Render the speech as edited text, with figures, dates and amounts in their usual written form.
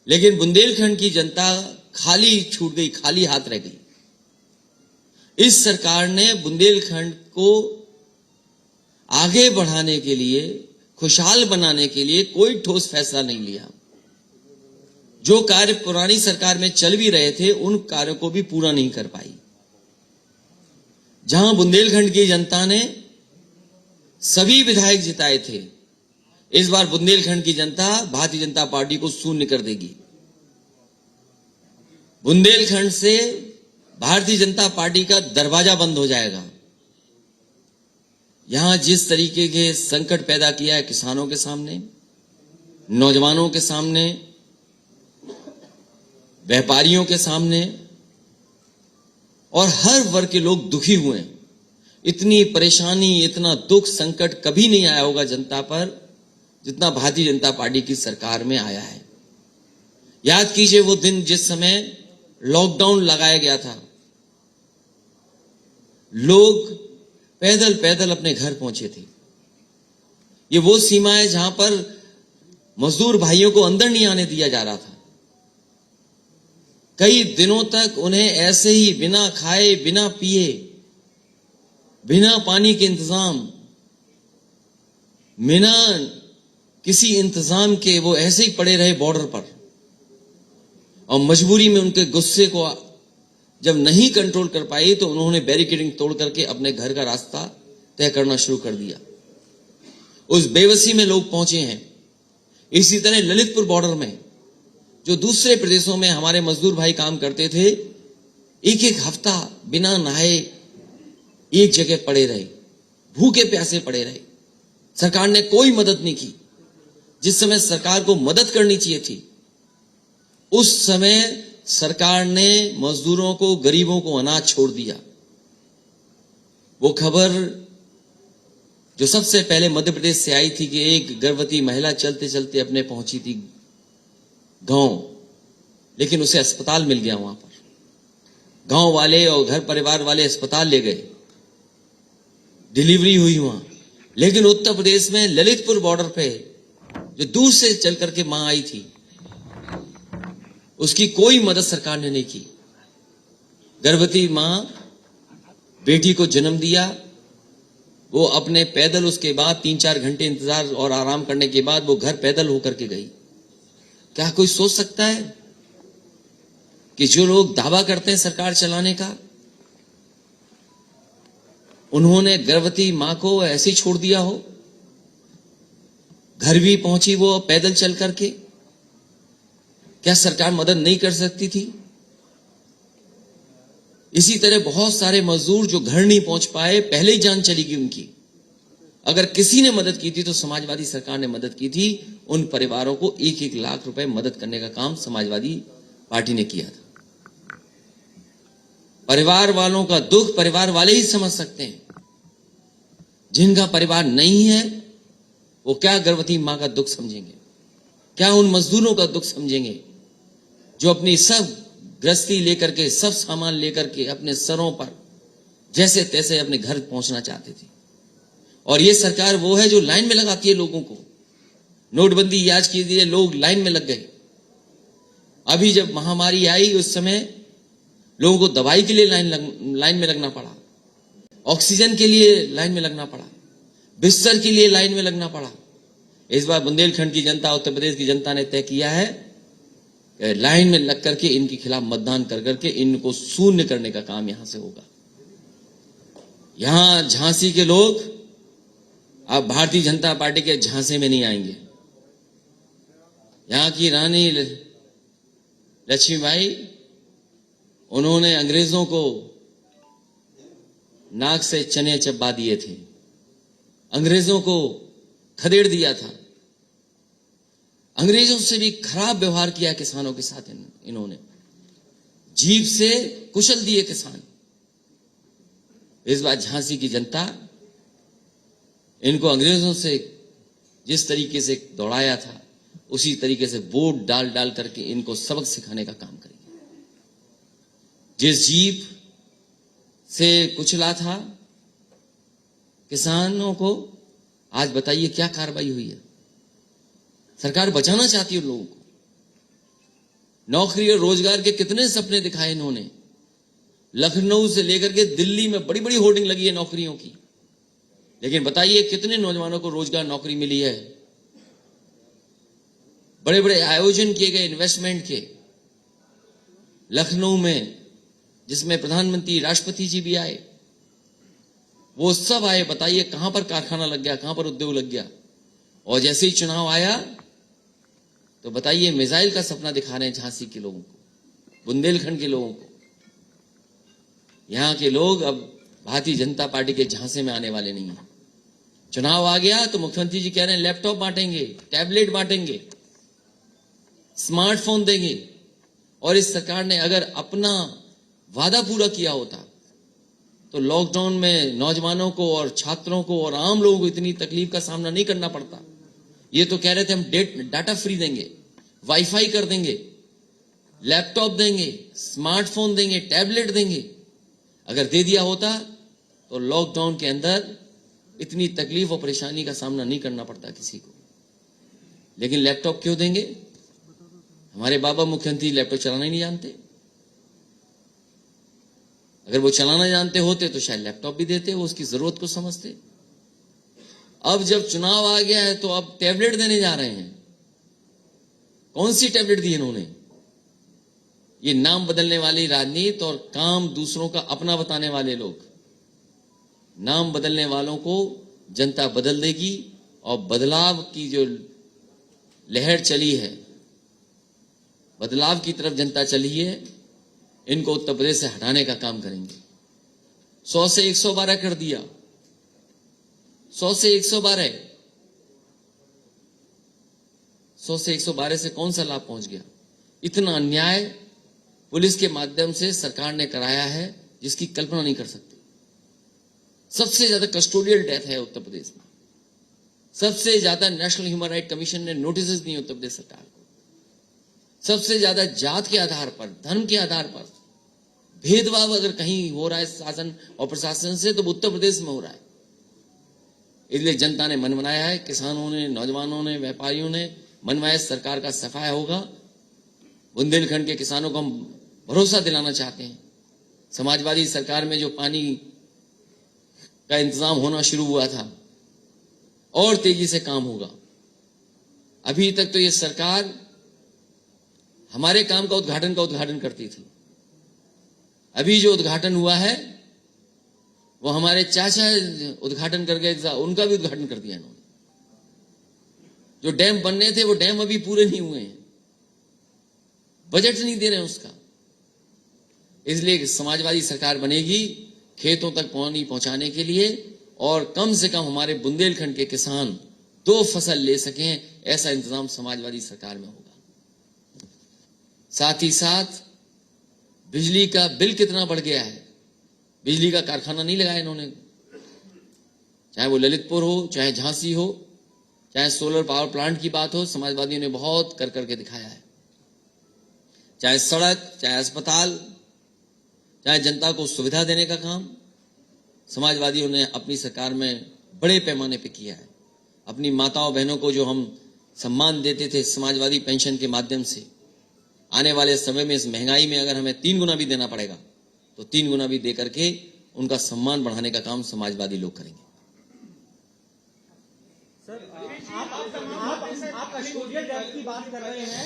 लेकिन बुंदेलखंड की जनता खाली छूट गई, खाली हाथ रह गई। इस सरकार ने बुंदेलखंड को आगे बढ़ाने के लिए, खुशहाल बनाने के लिए कोई ठोस फैसला नहीं लिया। जो कार्य पुरानी सरकार में चल भी रहे थे, उन कार्यों को भी पूरा नहीं कर पाई। जहां बुंदेलखंड की जनता ने सभी विधायक जिताए थे, इस बार बुंदेलखंड की जनता भारतीय जनता पार्टी को शून्य कर देगी। बुंदेलखंड से भारतीय जनता पार्टी का दरवाजा बंद हो जाएगा। यहां जिस तरीके के संकट पैदा किया है किसानों के सामने, नौजवानों के सामने, व्यापारियों के सामने, और हर वर्ग के लोग दुखी हुए हैं। इतनी परेशानी, इतना दुख, संकट कभी नहीं आया होगा जनता पर जितना भारतीय जनता पार्टी की सरकार में आया है। याद कीजिए वो दिन जिस समय लॉकडाउन लगाया गया था, लोग पैदल पैदल अपने घर पहुंचे थे। ये वो सीमा है जहां पर मजदूर भाइयों को अंदर नहीं आने दिया जा रहा था। कई दिनों तक उन्हें ऐसे ही बिना खाए, बिना पिए, बिना पानी के इंतजाम, बिना किसी इंतजाम के वो ऐसे ही पड़े रहे बॉर्डर पर। और मजबूरी में उनके गुस्से को जब नहीं कंट्रोल कर पाई तो उन्होंने बैरिकेडिंग तोड़ करके अपने घर का रास्ता तय करना शुरू कर दिया। उस बेबसी में लोग पहुंचे हैं। इसी तरह ललितपुर बॉर्डर में जो दूसरे प्रदेशों में हमारे मजदूर भाई काम करते थे, एक एक हफ्ता बिना नहाए एक जगह पड़े रहे, भूखे प्यासे पड़े रहे। सरकार ने कोई मदद नहीं की। जिस समय सरकार को मदद करनी चाहिए थी, उस समय सरकार ने मजदूरों को, गरीबों को अनाज छोड़ दिया। वो खबर जो सबसे पहले मध्य प्रदेश से आई थी कि एक गर्भवती महिला चलते चलते अपने पहुंची थी गांव, लेकिन उसे अस्पताल मिल गया। वहां पर गांव वाले और घर परिवार वाले अस्पताल ले गए, डिलीवरी हुई वहां। लेकिन उत्तर प्रदेश में ललितपुर बॉर्डर पे जो दूर से चल करके मां आई थी, उसकी कोई मदद सरकार ने नहीं की। गर्भवती मां, बेटी को जन्म दिया, वो अपने पैदल, उसके बाद 3-4 घंटे इंतजार और आराम करने के बाद वो घर पैदल होकर के गई। क्या कोई सोच सकता है कि जो लोग दावा करते हैं सरकार चलाने का, उन्होंने गर्भवती मां को ऐसे ही छोड़ दिया हो? घर भी पहुंची वो पैदल चल करके। क्या सरकार मदद नहीं कर सकती थी? इसी तरह बहुत सारे मजदूर जो घर नहीं पहुंच पाए, पहले ही जान चली गई उनकी। अगर किसी ने मदद की थी तो समाजवादी सरकार ने मदद की थी। उन परिवारों को 1-1 लाख रुपए मदद करने का काम समाजवादी पार्टी ने किया था। परिवार वालों का दुख परिवार वाले ही समझ सकते हैं। जिनका परिवार नहीं है वो क्या गर्भवती मां का दुख समझेंगे? क्या उन मजदूरों का दुख समझेंगे जो अपनी सब गृहस्थी लेकर के, सब सामान लेकर के अपने सरों पर जैसे तैसे अपने घर पहुंचना चाहते थे? और ये सरकार वो है जो लाइन में लगाती है लोगों को। नोटबंदी याद कीजिए, लोग लाइन में लग गए। अभी जब महामारी आई उस समय लोगों को दवाई के लिए लाइन में लगना पड़ा, ऑक्सीजन के लिए लाइन में लगना पड़ा, बिस्तर के लिए लाइन में लगना पड़ा। इस बार बुंदेलखंड की जनता, उत्तर प्रदेश की जनता ने तय किया है कि लाइन में लग करके इनके खिलाफ मतदान कर करके इनको शून्य करने का काम यहां से होगा। यहां झांसी के लोग अब भारतीय जनता पार्टी के झांसे में नहीं आएंगे। यहां की रानी लक्ष्मीबाई, उन्होंने अंग्रेजों को नाक से चने चबा दिए थे, अंग्रेजों को खदेड़ दिया था, अंग्रेजों से भी खराब व्यवहार किया किसानों के साथ। इन्होंने जीभ से कुचल दिए किसान। इस बार झांसी की जनता इनको अंग्रेजों से जिस तरीके से दौड़ाया था, उसी तरीके से वोट डाल डाल करके इनको सबक सिखाने का काम करेगी। जिस जीभ से कुचला था किसानों को, आज बताइए क्या कार्रवाई हुई है? सरकार बचाना चाहती है उन लोगों को। नौकरी और रोजगार के कितने सपने दिखाए इन्होंने। लखनऊ से लेकर के दिल्ली में बड़ी बड़ी होर्डिंग लगी है नौकरियों की, लेकिन बताइए कितने नौजवानों को रोजगार नौकरी मिली है। बड़े बड़े आयोजन किए गए इन्वेस्टमेंट के लखनऊ में, जिसमें प्रधानमंत्री राष्ट्रपति जी भी आए, वो सब आए। बताइए कहां पर कारखाना लग गया, कहां पर उद्योग लग गया। और जैसे ही चुनाव आया तो बताइए मिसाइल का सपना दिखा रहे हैं झांसी के लोगों को, बुंदेलखंड के लोगों को। यहां के लोग अब भारतीय जनता पार्टी के झांसे में आने वाले नहीं है। चुनाव आ गया तो मुख्यमंत्री जी कह रहे हैं लैपटॉप बांटेंगे, टैबलेट बांटेंगे, स्मार्टफोन देंगे। और इस सरकार ने अगर अपना वादा पूरा किया होता तो लॉकडाउन में नौजवानों को और छात्रों को और आम लोगों को इतनी तकलीफ का सामना नहीं करना पड़ता। ये तो कह रहे थे हम डाटा फ्री देंगे, वाईफाई कर देंगे, लैपटॉप देंगे, स्मार्टफोन देंगे, टैबलेट देंगे। अगर दे दिया होता तो लॉकडाउन के अंदर इतनी तकलीफ और परेशानी का सामना नहीं करना पड़ता किसी को। लेकिन लैपटॉप क्यों देंगे? हमारे बाबा मुख्यमंत्री लैपटॉप चलाना ही नहीं जानते। अगर वो चलाना जानते होते तो शायद लैपटॉप भी देते, वो उसकी जरूरत को समझते। अब जब चुनाव आ गया है तो अब टैबलेट देने जा रहे हैं। कौन सी टैबलेट दी इन्होंने? ये नाम बदलने वाली राजनीति और काम दूसरों का अपना बताने वाले लोग। नाम बदलने वालों को जनता बदल देगी और बदलाव की जो लहर चली है, बदलाव की तरफ जनता चली है, इनको उत्तर प्रदेश से हटाने का काम करेंगे। 100 से 112 कर दिया, 100 से 112, 100 से 112 से कौन सा लाभ पहुंच गया? इतना अन्याय पुलिस के माध्यम से सरकार ने कराया है जिसकी कल्पना नहीं कर सकते। सबसे ज्यादा कस्टोडियल डेथ है उत्तर प्रदेश में, सबसे ज्यादा नेशनल ह्यूमन राइट कमीशन ने नोटिस दिए उत्तर प्रदेश सरकार को, सबसे ज्यादा जात के आधार पर, धर्म के आधार पर भेदभाव अगर कहीं हो रहा है शासन और प्रशासन से तो उत्तर प्रदेश में हो रहा है। इसलिए जनता ने मन बनाया है, किसानों ने, नौजवानों ने, व्यापारियों ने मन बनाया सरकार का सफाया होगा। बुंदेलखंड के किसानों को हम भरोसा दिलाना चाहते हैं। समाजवादी सरकार में जो पानी का इंतजाम होना शुरू हुआ था और तेजी से काम होगा। अभी तक तो ये सरकार हमारे काम का उद्घाटन करती थी। अभी जो उद्घाटन हुआ है वो हमारे चाचा उद्घाटन करके उनका भी उद्घाटन कर दिया इन्होंने। जो डैम बनने थे वो डैम अभी पूरे नहीं हुए हैं, बजट नहीं दे रहे हैं उसका। इसलिए समाजवादी सरकार बनेगी खेतों तक पानी पहुंचाने के लिए, और कम से कम हमारे बुंदेलखंड के किसान 2 फसल ले सकें, ऐसा इंतजाम समाजवादी सरकार में होगा। साथ ही साथ बिजली का बिल कितना बढ़ गया है। बिजली का कारखाना नहीं लगाया इन्होंने, चाहे वो ललितपुर हो, चाहे झांसी हो, चाहे सोलर पावर प्लांट की बात हो, समाजवादियों ने बहुत कर करके दिखाया है। चाहे सड़क, चाहे अस्पताल, चाहे जनता को सुविधा देने का काम समाजवादियों ने अपनी सरकार में बड़े पैमाने पे किया है। अपनी माताओं बहनों को जो हम सम्मान देते थे समाजवादी पेंशन के माध्यम से, आने वाले समय में इस महंगाई में अगर हमें 3 गुना भी देना पड़ेगा तो 3 गुना भी दे करके उनका सम्मान बढ़ाने का काम समाजवादी लोग करेंगे। सर, आप कस्टोडियल डेथ की बात कर रहे हैं।